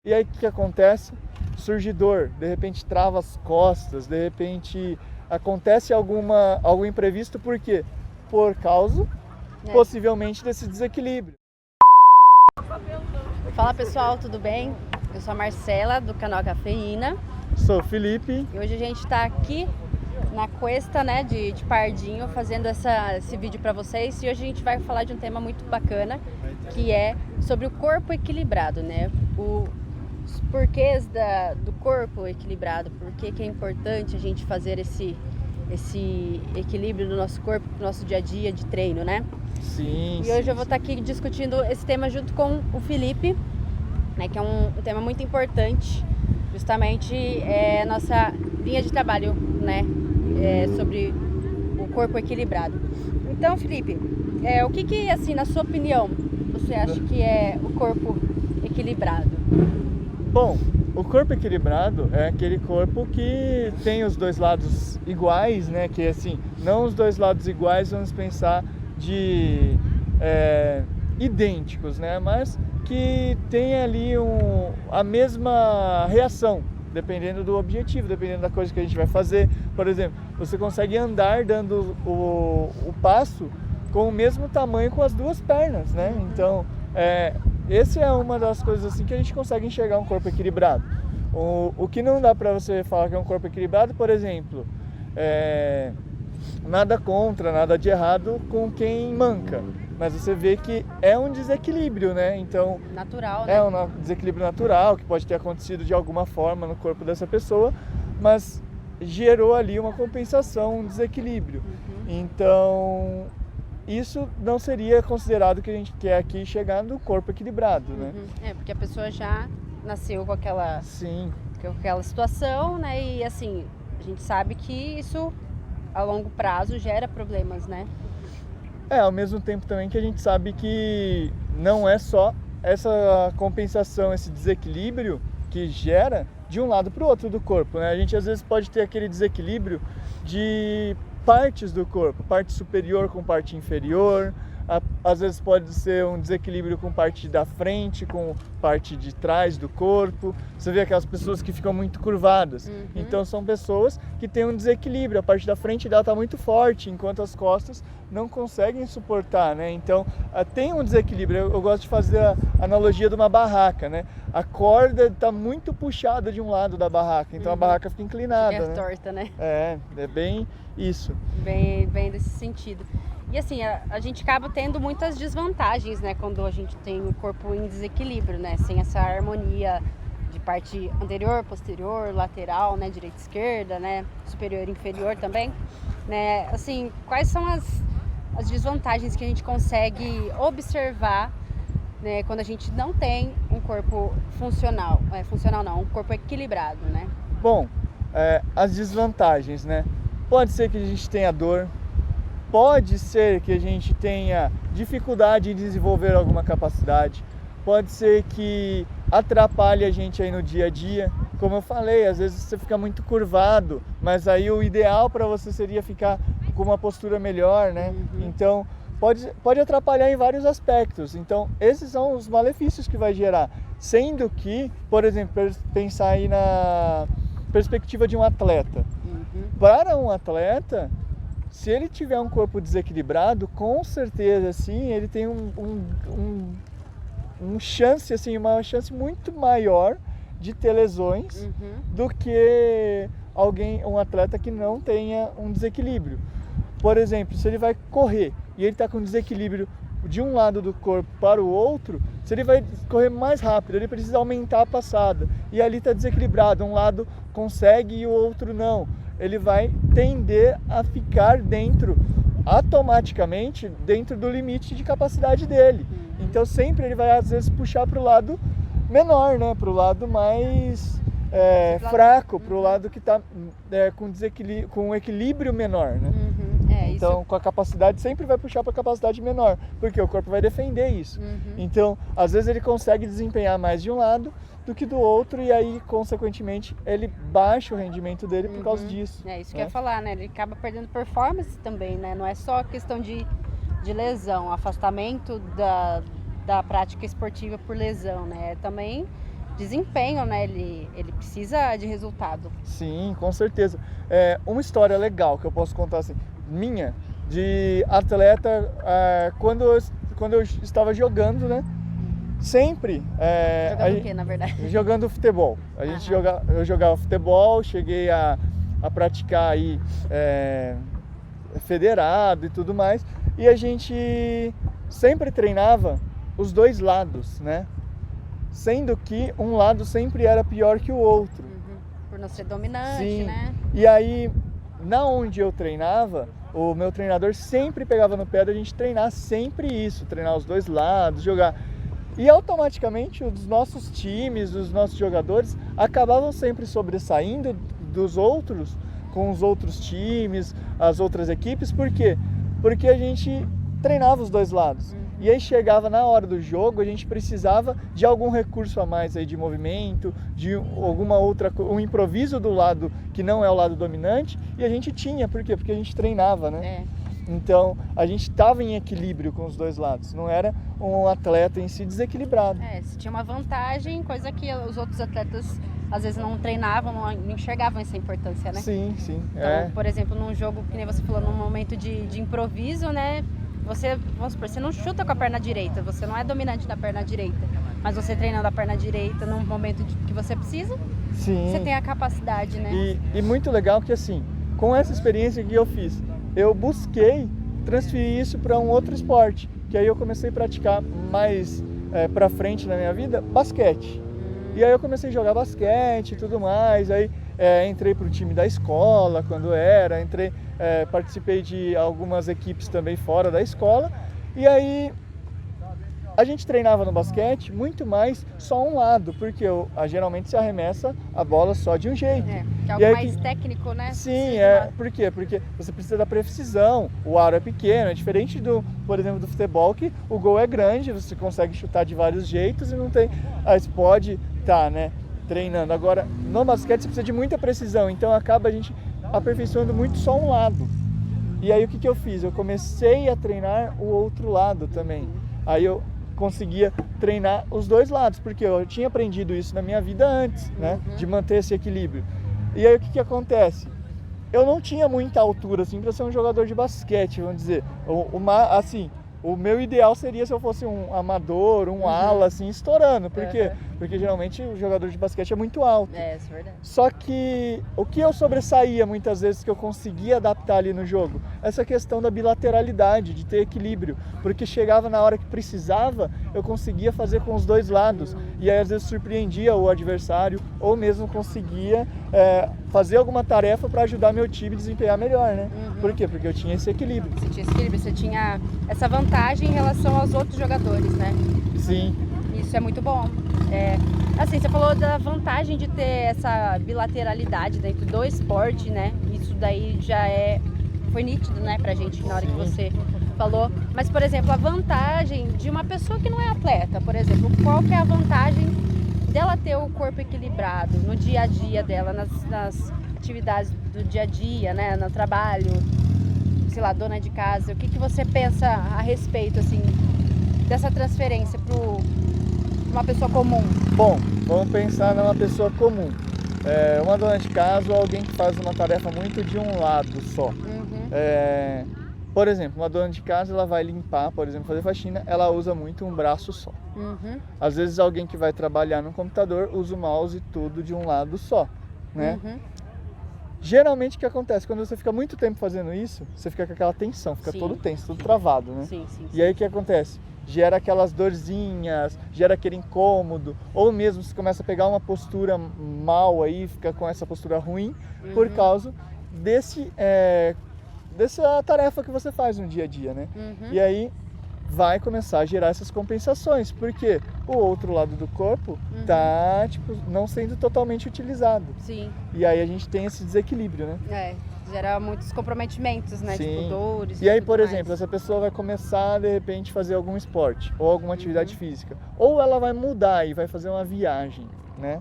E aí o que acontece? Surge dor, de repente trava as costas, de repente acontece algum imprevisto, por quê? Por causa, possivelmente, desse desequilíbrio. Fala pessoal, tudo bem? Eu sou a Marcela, do canal Cafeína. Sou o Felipe. E hoje a gente está aqui na Cuesta, né, de Pardinho, fazendo esse vídeo para vocês. E hoje a gente vai falar de um tema muito bacana, que é sobre o corpo equilibrado, né? Os porquês do corpo equilibrado, por que é importante a gente fazer esse equilíbrio do nosso corpo, do nosso dia a dia de treino, né? Sim. E hoje eu vou estar aqui discutindo esse tema junto com o Felipe, né, que é um tema muito importante, justamente a nossa linha de trabalho, né, sobre o corpo equilibrado. Então, Felipe, o que assim, na sua opinião, você acha que é o corpo equilibrado? Bom, o corpo equilibrado é aquele corpo que tem os dois lados iguais, né? Que assim, não os dois lados iguais, vamos pensar de idênticos, né? Mas que tem ali a mesma reação, dependendo do objetivo, dependendo da coisa que a gente vai fazer. Por exemplo, você consegue andar dando o passo com o mesmo tamanho com as duas pernas, né? Então, essa é uma das coisas assim que a gente consegue enxergar um corpo equilibrado. O que não dá para você falar que é um corpo equilibrado, por exemplo, nada contra, nada de errado com quem manca, mas você vê que é um desequilíbrio, né? Então, natural, né? É um desequilíbrio natural que pode ter acontecido de alguma forma no corpo dessa pessoa, mas gerou ali uma compensação, um desequilíbrio. Então, isso não seria considerado que a gente quer aqui chegar no corpo equilibrado, né? Porque a pessoa já nasceu com aquela, Sim, com aquela situação, né? E assim, a gente sabe que isso a longo prazo gera problemas, né? ao mesmo tempo também que a gente sabe que não é só essa compensação, esse desequilíbrio que gera de um lado para o outro do corpo, né? A gente às vezes pode ter aquele desequilíbrio de partes do corpo, parte superior com parte inferior, às vezes pode ser um desequilíbrio com parte da frente, com parte de trás do corpo. Você vê aquelas pessoas que ficam muito curvadas. Então são pessoas que têm um desequilíbrio, a parte da frente dela está muito forte, enquanto as costas não conseguem suportar, né? Então tem um desequilíbrio. Eu gosto de fazer a analogia de uma barraca, né? A corda está muito puxada de um lado da barraca, então a barraca fica inclinada, Fica né? torta, né? É bem isso. Bem desse sentido. E assim, a gente acaba tendo muitas desvantagens, né, quando a gente tem o corpo em desequilíbrio, né, sem essa harmonia de parte anterior, posterior, lateral, né, direita, esquerda, né, superior e inferior também, né, assim, quais são as desvantagens que a gente consegue observar, né, quando a gente não tem um corpo funcional não, um corpo equilibrado, né? Bom, as desvantagens, né, pode ser que a gente tenha dor, pode ser que a gente tenha dificuldade em desenvolver alguma capacidade, pode ser que atrapalhe a gente aí no dia a dia. Como eu falei, às vezes você fica muito curvado, mas aí o ideal para você seria ficar com uma postura melhor, né? Então, pode atrapalhar em vários aspectos. Então, esses são os malefícios que vai gerar. Sendo que, por exemplo, pensar aí na perspectiva de um atleta. Para um atleta, se ele tiver um corpo desequilibrado, com certeza, assim, ele tem uma chance muito maior de ter lesões do que um atleta que não tenha um desequilíbrio. Por exemplo, se ele vai correr e ele está com desequilíbrio de um lado do corpo para o outro, se ele vai correr mais rápido, ele precisa aumentar a passada. E ali está desequilibrado, um lado consegue e o outro não. Ele vai tender a ficar automaticamente dentro do limite de capacidade dele. Então sempre ele vai às vezes puxar para o lado menor, né? Para o lado mais fraco, para o lado que está com um equilíbrio menor, né? Então, com a capacidade, sempre vai puxar para a capacidade menor, porque o corpo vai defender isso. Então, às vezes ele consegue desempenhar mais de um lado do que do outro, e aí, consequentemente, ele baixa o rendimento dele por causa disso. É isso que eu ia falar, né? Ele acaba perdendo performance também, né? Não é só questão de lesão, afastamento da prática esportiva por lesão, né? Também desempenho, né? Ele precisa de resultado. Sim, com certeza. Uma história legal que eu posso contar assim, minha, de atleta, quando eu estava jogando, né? Sempre. Jogando o quê, na verdade? Jogando futebol. Eu jogava futebol, cheguei a praticar aí federado e tudo mais. E a gente sempre treinava os dois lados, né? Sendo que um lado sempre era pior que o outro. Por não ser dominante, Sim. né? E aí, na onde eu treinava, o meu treinador sempre pegava no pé da gente treinar sempre isso, treinar os dois lados, jogar. E automaticamente os nossos times, os nossos jogadores acabavam sempre sobressaindo dos outros, com os outros times, as outras equipes. Por quê? Porque a gente treinava os dois lados. E aí chegava na hora do jogo, a gente precisava de algum recurso a mais aí de movimento, de alguma outra, um improviso do lado que não é o lado dominante, e a gente tinha, por quê? Porque a gente treinava, né? Então, a gente estava em equilíbrio com os dois lados, não era um atleta em si desequilibrado. Se tinha uma vantagem, coisa que os outros atletas às vezes não treinavam, não enxergavam essa importância, né? Sim. Então, por exemplo, num jogo, que nem você falou, num momento de improviso, né? Vamos supor, você não chuta com a perna direita, você não é dominante na perna direita, mas você treinando a perna direita num momento que você precisa, você tem a capacidade, né? E muito legal que assim, com essa experiência que eu fiz, eu busquei transferir isso para um outro esporte, que aí eu comecei a praticar mais para frente na minha vida, basquete. E aí eu comecei a jogar basquete e tudo mais, aí entrei para o time da escola quando participei de algumas equipes também fora da escola, e aí a gente treinava no basquete muito mais só um lado, porque geralmente se arremessa a bola só de um jeito. Que é algo mais técnico, né? Sim, por quê? Porque você precisa da precisão, o aro é pequeno, é diferente por exemplo, do futebol, que o gol é grande, você consegue chutar de vários jeitos e não tem, você pode estar, né, treinando. Agora, no basquete você precisa de muita precisão, então acaba a gente aperfeiçoando muito só um lado. E aí o que eu fiz? Eu comecei a treinar o outro lado também. Aí eu conseguia treinar os dois lados, porque eu tinha aprendido isso na minha vida antes, né? De manter esse equilíbrio. E aí o que acontece? Eu não tinha muita altura assim para ser um jogador de basquete, vamos dizer. O meu ideal seria se eu fosse um amador, um ala, assim, estourando. Por quê? Porque geralmente o jogador de basquete é muito alto. Isso é verdade. Só que o que eu sobressaía muitas vezes, que eu conseguia adaptar ali no jogo, essa questão da bilateralidade, de ter equilíbrio. Porque chegava na hora que precisava, eu conseguia fazer com os dois lados. E aí às vezes surpreendia o adversário, ou mesmo conseguia fazer alguma tarefa para ajudar meu time a desempenhar melhor, né? Por quê? Porque eu tinha esse equilíbrio. Você tinha esse equilíbrio, você tinha essa vantagem em relação aos outros jogadores, né? Sim. Isso é muito bom. Assim, você falou da vantagem de ter essa bilateralidade dentro do esporte, né? Isso daí já foi nítido, né, pra gente na hora que você falou. Mas, por exemplo, a vantagem de uma pessoa que não é atleta, por exemplo, qual que é a vantagem dela ter o corpo equilibrado no dia a dia dela, nas atividades do dia a dia, né, no trabalho, sei lá, dona de casa? O que você pensa a respeito, assim, dessa transferência para uma pessoa comum? Bom, vamos pensar numa pessoa comum. Uma dona de casa ou alguém que faz uma tarefa muito de um lado só. Por exemplo, uma dona de casa, ela vai limpar, por exemplo, fazer faxina, ela usa muito um braço só. Às vezes alguém que vai trabalhar no computador usa o mouse e tudo de um lado só, né? Geralmente o que acontece? Quando você fica muito tempo fazendo isso, você fica com aquela tensão, fica todo tenso, tudo travado, né? Sim. E aí o que acontece? Gera aquelas dorzinhas, gera aquele incômodo, ou mesmo você começa a pegar uma postura mal aí, fica com essa postura ruim, por causa dessa tarefa que você faz no dia a dia, né? E aí vai começar a gerar essas compensações, porque o outro lado do corpo tá, não sendo totalmente utilizado. Sim. E aí a gente tem esse desequilíbrio, né? Gera muitos comprometimentos, né? Sim. Tipo dores. E aí, por mais. exemplo, essa pessoa vai começar, de repente, fazer algum esporte ou alguma atividade física. Ou ela vai mudar e vai fazer uma viagem, né?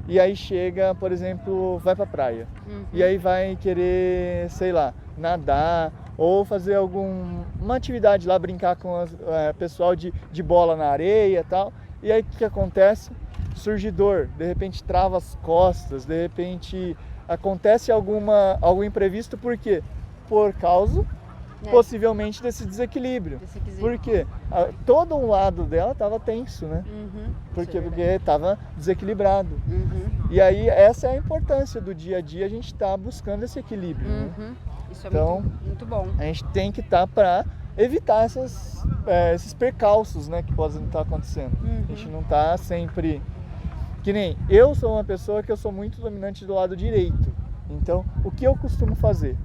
E aí chega, por exemplo, vai pra praia. E aí vai querer, sei lá, nadar ou fazer uma atividade lá, brincar com o pessoal de bola na areia e tal. E aí o que acontece? surge dor, de repente trava as costas, de repente acontece algum imprevisto, por quê? Por causa, possivelmente, desse desequilíbrio. Porque todo um lado dela estava tenso, né? Porque estava desequilibrado. E aí essa é a importância do dia a dia, a gente está buscando esse equilíbrio. Né? Isso é então, muito bom. A gente tem que estar para evitar esses percalços, né, que podem estar acontecendo. A gente não está sempre... Que nem eu sou uma pessoa que eu sou muito dominante do lado direito. Então, o que eu costumo fazer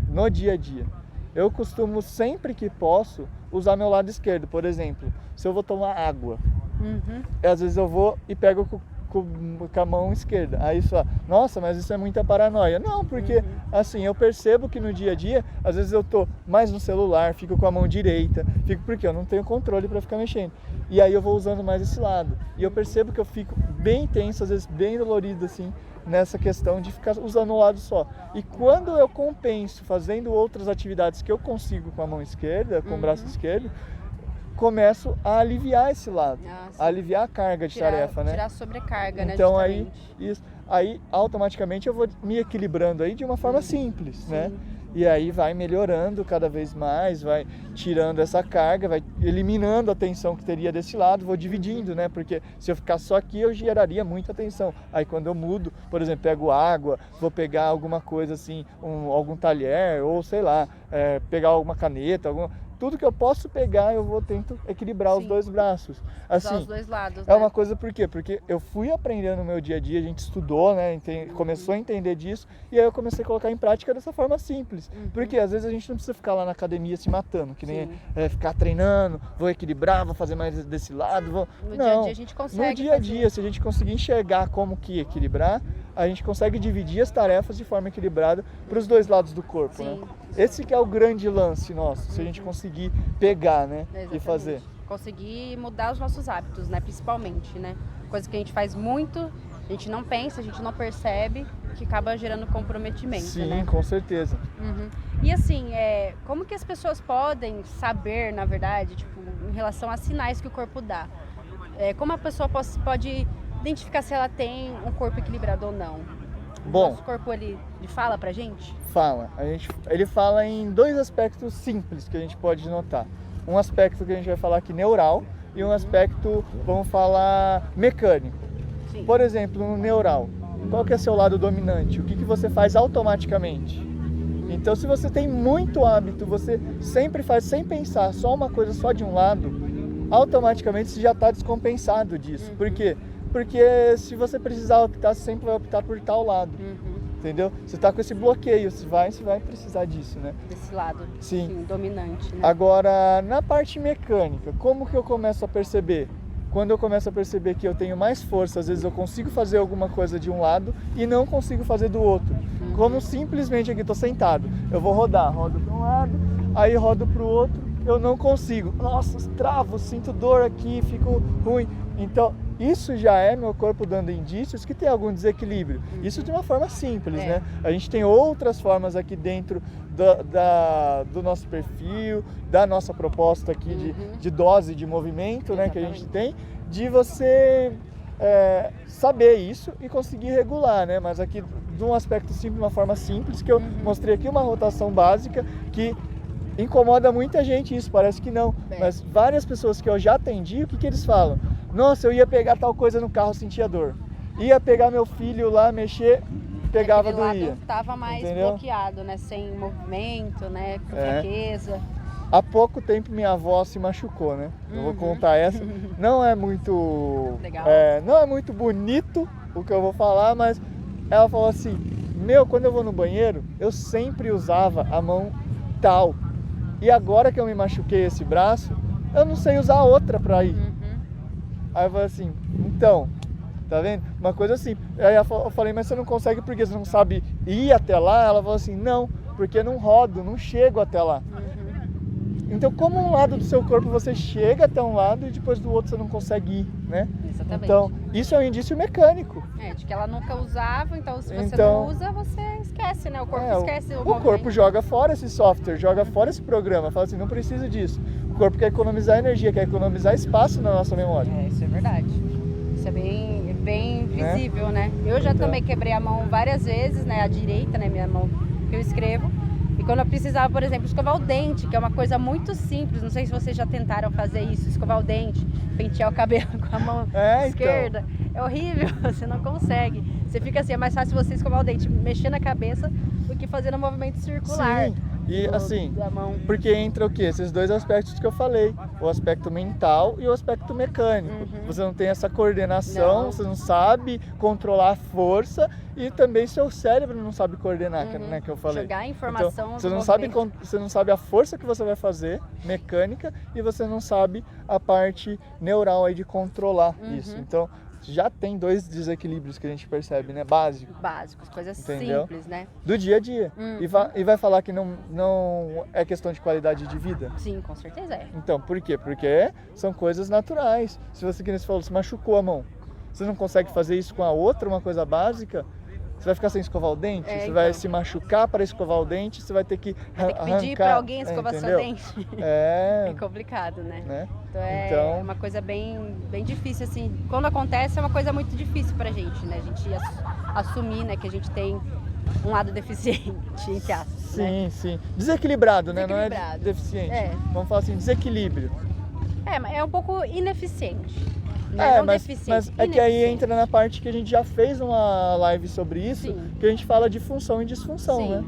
no dia a dia? Eu costumo, sempre que posso, usar meu lado esquerdo. Por exemplo, se eu vou tomar água, às vezes eu vou e pego com a mão esquerda. Aí você fala, nossa, mas isso é muita paranoia. Não, porque assim, eu percebo que no dia a dia, às vezes eu tô mais no celular, fico com a mão direita, porque eu não tenho controle para ficar mexendo. E aí eu vou usando mais esse lado. E eu percebo que eu fico bem tenso, às vezes bem dolorido assim, nessa questão de ficar usando um lado só. E quando eu compenso fazendo outras atividades que eu consigo com a mão esquerda, com o braço esquerdo, começo a aliviar esse lado, a aliviar a carga de tarefa, né? Tirar a sobrecarga, né? Então aí automaticamente eu vou me equilibrando aí de uma forma simples, né? E aí vai melhorando cada vez mais, vai tirando essa carga, vai eliminando a tensão que teria desse lado, vou dividindo, né? Porque se eu ficar só aqui, eu geraria muita tensão. Aí quando eu mudo, por exemplo, pego água, vou pegar alguma coisa assim, algum talher, ou sei lá, pegar alguma caneta, tudo que eu posso pegar, eu tento equilibrar os dois braços. Assim, os dois lados, é uma coisa, por quê? Porque eu fui aprendendo no meu dia a dia, a gente estudou, né? Começou a entender disso, e aí eu comecei a colocar em prática dessa forma simples. Porque às vezes a gente não precisa ficar lá na academia se matando, que nem ficar treinando, vou equilibrar, vou fazer mais desse lado. No dia a dia a gente consegue. No dia a dia, se a gente conseguir enxergar como que equilibrar, a gente consegue dividir as tarefas de forma equilibrada para os dois lados do corpo, né? Esse que é o grande lance nosso, se a gente conseguir pegar, né, e fazer. Conseguir mudar os nossos hábitos, né, principalmente, né? Coisa que a gente faz muito, a gente não pensa, a gente não percebe, que acaba gerando comprometimento, né? Sim, com certeza. E assim, como que as pessoas podem saber, na verdade, tipo, em relação a sinais que o corpo dá? Como a pessoa pode identificar se ela tem um corpo equilibrado ou não? Bom, nosso corpo, ele fala pra gente? Fala. Ele fala em dois aspectos simples que a gente pode notar. Um aspecto que a gente vai falar aqui neural e um aspecto, vamos falar, mecânico. Sim. Por exemplo, no neural, qual que é seu lado dominante? O que você faz automaticamente? Então, se você tem muito hábito, você sempre faz sem pensar só uma coisa só de um lado, automaticamente você já está descompensado disso. Por quê? Porque se você precisar optar, você sempre vai optar por tal lado. Entendeu? Você está com esse bloqueio, você vai precisar disso, né? Desse lado, sim, dominante, né? Agora, na parte mecânica, como que eu começo a perceber? Quando eu começo a perceber que eu tenho mais força, às vezes eu consigo fazer alguma coisa de um lado e não consigo fazer do outro. Como simplesmente aqui, estou sentado, eu vou rodo para um lado, aí rodo para o outro, eu não consigo. Nossa, travo, sinto dor aqui, fico ruim. Então, isso já é meu corpo dando indícios que tem algum desequilíbrio. Isso de uma forma simples, né? A gente tem outras formas aqui dentro do nosso perfil, da nossa proposta aqui de dose de movimento, né, que a gente tem, de você saber isso e conseguir regular, né? Mas aqui, de um aspecto simples, de uma forma simples, que eu mostrei aqui uma rotação básica que incomoda muita gente isso, parece que não. Mas várias pessoas que eu já atendi, o que eles falam? Nossa, eu ia pegar tal coisa no carro, sentia dor. Ia pegar meu filho lá, mexer, pegava, doía. Tava mais bloqueado, né? Sem movimento, né? Com fraqueza. Há pouco tempo minha avó se machucou, né? Eu vou contar essa. Não é muito... Legal. Não é muito bonito o que eu vou falar, mas ela falou assim, quando eu vou no banheiro, eu sempre usava a mão tal. E agora que eu me machuquei esse braço, eu não sei usar a outra pra ir. Aí eu falei assim, então, tá vendo? Uma coisa assim. Aí eu falei, mas você não consegue porque você não sabe ir até lá? Ela falou assim, não, porque não rodo, não chego até lá. Então, como um lado do seu corpo você chega até um lado e depois do outro você não consegue ir, né? Exatamente. Então, isso é um indício mecânico. De que ela nunca usava, então se você não usa, você esquece, né? O corpo esquece o movimento. Corpo joga fora esse software, joga fora esse programa, fala assim, não precisa disso. O corpo quer economizar energia, quer economizar espaço na nossa memória. Isso é verdade. Isso é bem bem né? visível, né? Eu já Então. também quebrei a mão várias vezes, né? A direita, né? Minha mão que eu escrevo. E quando eu precisava, por exemplo, escovar o dente, que é uma coisa muito simples, não sei se vocês já tentaram fazer isso, escovar o dente, pentear o cabelo com a mão esquerda. É horrível, você não consegue. Você fica assim, é mais fácil você escovar o dente, mexer na cabeça, do que fazer no movimento circular. Sim, e assim, da mão. porque entra o quê? Esses dois aspectos que eu falei, o aspecto mental e o aspecto mecânico. Você não tem essa coordenação, Não. você não sabe controlar a força e também seu cérebro não sabe coordenar, né, que eu falei. Jogar informação Então, você no não sabe, movimento. você não sabe a força que você vai fazer, mecânica, e você não sabe a parte neural aí de controlar isso. Então, já tem dois desequilíbrios que a gente percebe, né? Básicos. Básicos, coisas Entendeu? simples, né? Do dia a dia. E vai falar que não é questão de qualidade de vida? Sim, com certeza é. Então, por quê? Porque são coisas naturais. Se você, que nem você falou, se machucou a mão, você não consegue fazer isso com a outra, uma coisa básica, você vai ficar sem escovar o dente, você vai se machucar para escovar o dente, você vai ter que Vai ter que pedir para alguém escovar seu dente. É complicado, né? Então é uma coisa bem difícil, assim. Quando acontece é uma coisa muito difícil pra gente, né? A gente assumir, né, que a gente tem um lado deficiente, entre aspas. Sim, né? sim. Desequilibrado, né? Não é Desequilibrado. deficiente. É. Vamos falar assim, desequilíbrio. É um pouco ineficiente. Não mas deficiente, é que aí ineficiente. entra na parte que a gente já fez uma live sobre isso, Sim. que a gente fala de função e disfunção, Sim. né?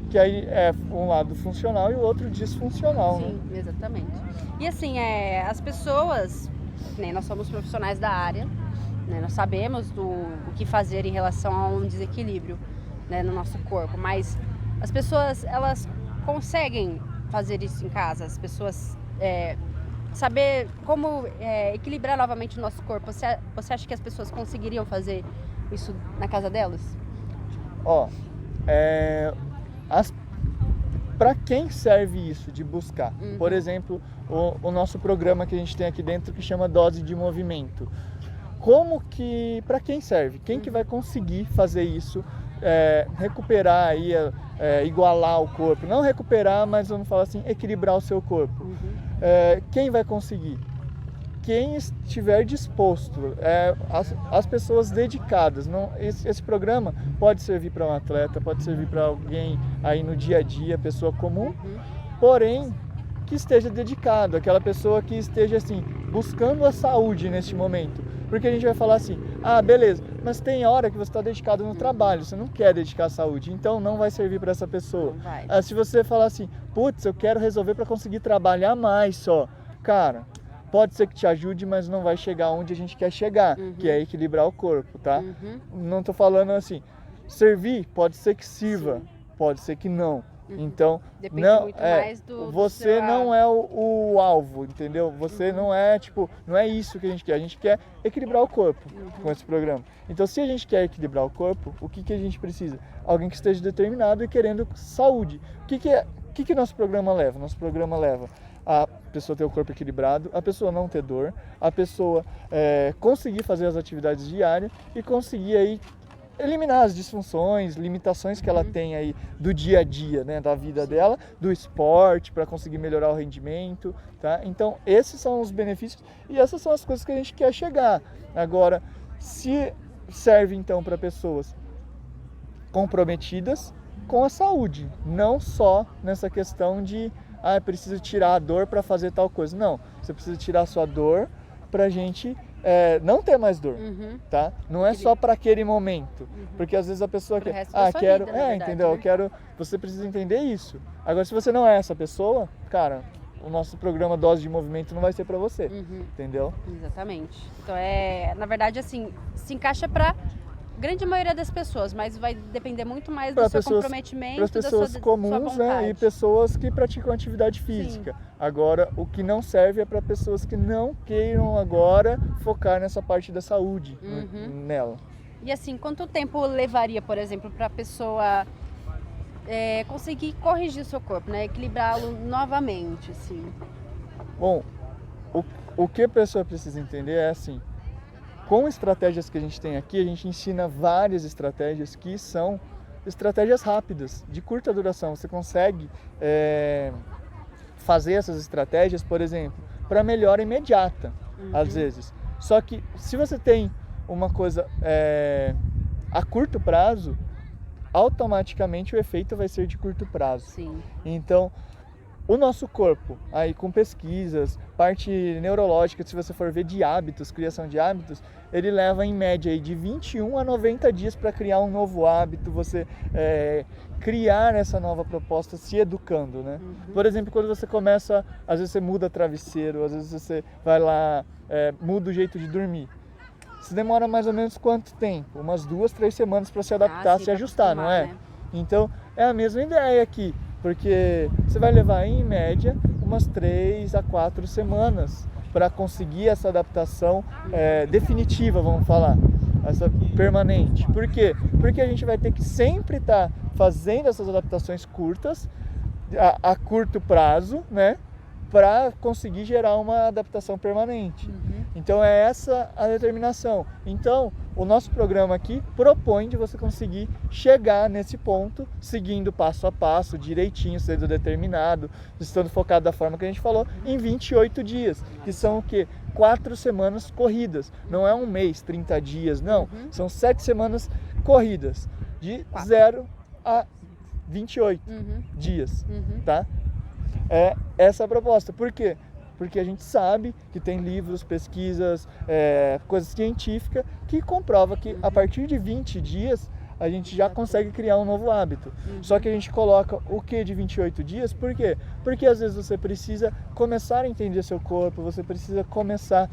Que aí é um lado funcional e o outro disfuncional, né? Sim, exatamente. E assim, as pessoas, né, nós somos profissionais da área, né, nós sabemos o que fazer em relação a um desequilíbrio, né, no nosso corpo, mas as pessoas, elas conseguem fazer isso em casa, as pessoas saber como equilibrar novamente o nosso corpo. Você acha que as pessoas conseguiriam fazer isso na casa delas? Ó, para quem serve isso de buscar? Por exemplo, o nosso programa que a gente tem aqui dentro que chama Dose de Movimento. Como que, para quem serve? Quem que vai conseguir fazer isso, recuperar aí, igualar o corpo? Não recuperar, mas vamos falar assim, equilibrar o seu corpo. Quem vai conseguir? Quem estiver disposto, as pessoas dedicadas. Esse programa pode servir para um atleta, pode servir para alguém aí no dia a dia, pessoa comum, porém que esteja dedicado, aquela pessoa que esteja assim, buscando a saúde neste momento. Porque a gente vai falar assim, beleza, mas tem hora que você está dedicado no trabalho, você não quer dedicar a saúde, então não vai servir para essa pessoa. Se você falar assim, putz, eu quero resolver para conseguir trabalhar mais só, cara, pode ser que te ajude, mas não vai chegar onde a gente quer chegar, que é equilibrar o corpo, tá? Não tô falando assim, servir, pode ser que sirva, pode ser que não. Então, depende não muito mais do você seu... não é o alvo, entendeu? Você não é isso que a gente quer equilibrar o corpo com esse programa. Então, se a gente quer equilibrar o corpo, o que a gente precisa? Alguém que esteja determinado e querendo saúde. O que nosso programa leva? Nosso programa leva a pessoa ter o corpo equilibrado, a pessoa não ter dor, a pessoa conseguir fazer as atividades diárias e conseguir aí eliminar as disfunções, limitações que ela tem aí do dia a dia, né, da vida dela, do esporte, para conseguir melhorar o rendimento, tá? Então, esses são os benefícios e essas são as coisas que a gente quer chegar. Agora, se serve então para pessoas comprometidas com a saúde, não só nessa questão de preciso tirar a dor para fazer tal coisa. Não, você precisa tirar a sua dor para a gente não ter mais dor, tá? Não é só para aquele momento, porque às vezes a pessoa quer, quero, vida, entendeu? Né? Você precisa entender isso. Agora, se você não é essa pessoa, cara, o nosso programa Dose de Movimento não vai ser para você, entendeu? Exatamente. Então na verdade, assim, se encaixa para grande maioria das pessoas, mas vai depender muito mais do seu comprometimento, para as pessoas comuns, né, e pessoas que praticam atividade física. Sim. Agora, o que não serve é para pessoas que não queiram agora focar nessa parte da saúde nela. E assim, quanto tempo levaria, por exemplo, para a pessoa conseguir corrigir o seu corpo, né, equilibrá-lo novamente, assim? Bom, o que a pessoa precisa entender é assim. Com estratégias que a gente tem aqui, a gente ensina várias estratégias que são estratégias rápidas, de curta duração. Você consegue fazer essas estratégias, por exemplo, para melhora imediata, às vezes. Só que se você tem uma coisa a curto prazo, automaticamente o efeito vai ser de curto prazo. Sim. Então, o nosso corpo, aí com pesquisas, parte neurológica, se você for ver de hábitos, criação de hábitos, ele leva em média aí de 21 a 90 dias para criar um novo hábito, você criar essa nova proposta se educando, né? Por exemplo, quando você começa, às vezes você muda travesseiro, às vezes você vai lá, muda o jeito de dormir. Isso demora mais ou menos quanto tempo? Umas 2, 3 semanas para se adaptar, sim, se ajustar, não é? né? Então, é a mesma ideia aqui. Porque você vai levar em média umas 3 a 4 semanas para conseguir essa adaptação definitiva, vamos falar, essa permanente. Por quê? Porque a gente vai ter que sempre estar fazendo essas adaptações curtas, a curto prazo, né? Para conseguir gerar uma adaptação permanente. Então é essa a determinação. Então o nosso programa aqui propõe de você conseguir chegar nesse ponto, seguindo passo a passo, direitinho, sendo determinado, estando focado da forma que a gente falou, em 28 dias, que são o quê? 4 semanas corridas. Não é um mês, 30 dias, não. São 7 semanas corridas, de 0 a 28 dias, tá? É essa a proposta. Por quê? Porque a gente sabe que tem livros, pesquisas, coisas científicas que comprova que a partir de 20 dias a gente já consegue criar um novo hábito. Só que a gente coloca o que de 28 dias? Por quê? Porque às vezes você precisa começar a entender seu corpo, você precisa começar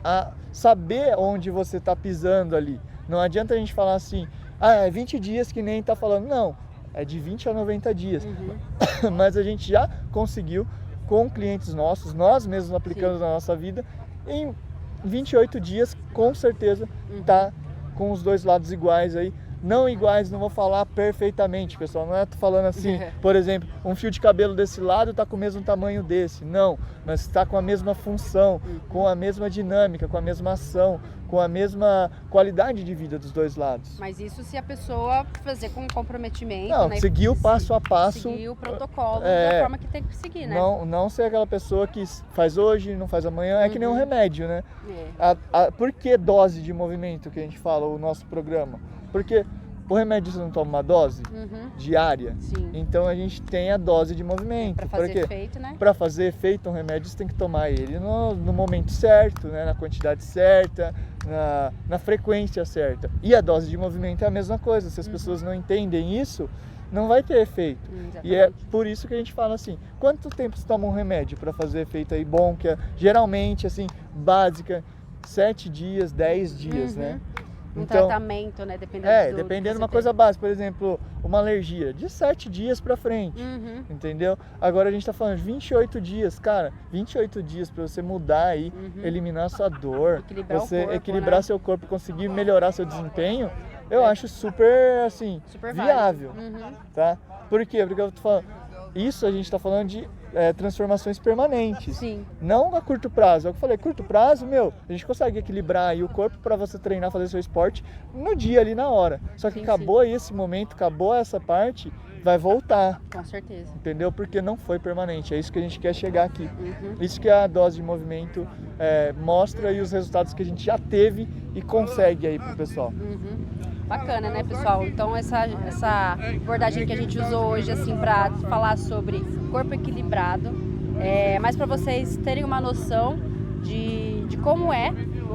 a saber onde você está pisando ali. Não adianta a gente falar assim, é 20 dias que nem está falando. Não, é de 20 a 90 dias. Mas a gente já conseguiu, com clientes nossos, nós mesmos aplicando na nossa vida, em 28 dias, com certeza, tá com os dois lados iguais aí. Não iguais, não vou falar perfeitamente, pessoal. Não é falando assim, por exemplo, um fio de cabelo desse lado está com o mesmo tamanho desse. Não, mas está com a mesma função, com a mesma dinâmica, com a mesma ação, com a mesma qualidade de vida dos dois lados. Mas isso se a pessoa fazer com comprometimento, não, né? seguir o passo a passo. Seguir o protocolo da forma que tem que seguir, né? Não ser aquela pessoa que faz hoje, não faz amanhã. É que nem um remédio, né? Por que dose de movimento que a gente fala, o nosso programa? Porque o remédio você não toma uma dose diária. Sim. Então a gente tem a dose de movimento. Para fazer efeito, né? Para fazer efeito, um remédio você tem que tomar ele no momento certo, né? Na quantidade certa, na frequência certa. E a dose de movimento é a mesma coisa. Se as pessoas não entendem isso, não vai ter efeito. E é por isso que a gente fala assim, quanto tempo você toma um remédio para fazer efeito aí bom, que é geralmente assim, básica, 7 dias, 10 dias, né? Então, tratamento, né? Dependendo de uma coisa básica, por exemplo, uma alergia, de 7 dias pra frente, entendeu? Agora a gente tá falando de 28 dias, cara, 28 dias pra você mudar aí, eliminar sua dor, equilibrar seu corpo, conseguir melhorar seu desempenho, eu acho super, assim, viável, tá? Por quê? Porque eu tô falando, isso a gente tá falando de transformações permanentes. Sim. Não a curto prazo. É o que eu falei, curto prazo, a gente consegue equilibrar aí o corpo para você treinar, fazer seu esporte no dia ali na hora. Só que acabou aí esse momento, acabou essa parte, vai voltar. Com certeza. Entendeu? Porque não foi permanente. É isso que a gente quer chegar aqui. Isso que a dose de movimento mostra e os resultados que a gente já teve e consegue aí pro pessoal. Bacana, né, pessoal? Então essa abordagem que a gente usou hoje assim para falar sobre corpo equilibrado, mais para vocês terem uma noção de como é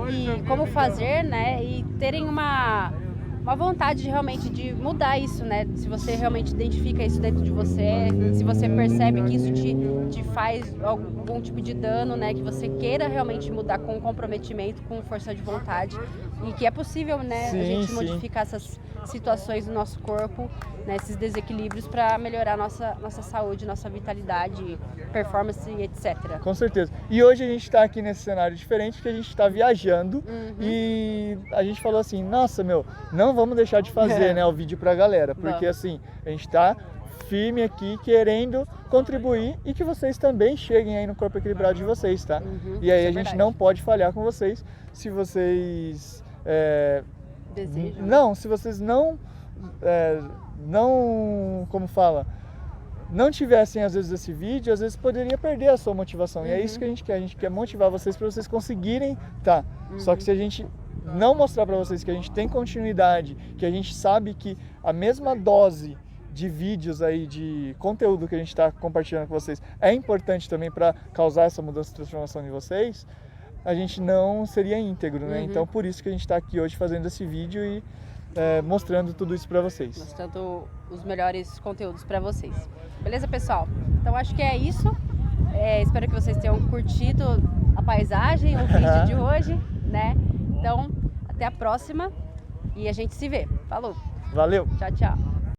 e como fazer, né? E terem uma vontade de realmente de mudar isso, né? Se você realmente identifica isso dentro de você, se você percebe que isso te faz algum tipo de dano, né? Que você queira realmente mudar com comprometimento, com força de vontade e que é possível, né? A gente modificar essas situações do nosso corpo, né? Esses desequilíbrios para melhorar nossa saúde, nossa vitalidade, performance e etc. Com certeza. E hoje a gente está aqui nesse cenário diferente porque a gente está viajando e a gente falou assim, nossa, não vamos deixar de fazer, né, o vídeo pra galera, porque assim, a gente tá firme aqui querendo contribuir e que vocês também cheguem aí no corpo equilibrado de vocês, tá? E aí a gente não pode falhar com vocês se vocês desejam. Não, se vocês não como fala, não tivessem às vezes esse vídeo, às vezes poderia perder a sua motivação. E é isso que a gente quer motivar vocês para vocês conseguirem, tá? Só que se a gente não mostrar para vocês que a gente tem continuidade, que a gente sabe que a mesma dose de vídeos aí, de conteúdo que a gente está compartilhando com vocês é importante também para causar essa mudança e transformação em vocês, a gente não seria íntegro, né? Então por isso que a gente está aqui hoje fazendo esse vídeo e mostrando tudo isso para vocês. Mostrando os melhores conteúdos para vocês. Beleza, pessoal? Então acho que é isso. Espero que vocês tenham curtido a paisagem, o vídeo de hoje, né? Então, até a próxima e a gente se vê. Falou! Valeu! Tchau, tchau!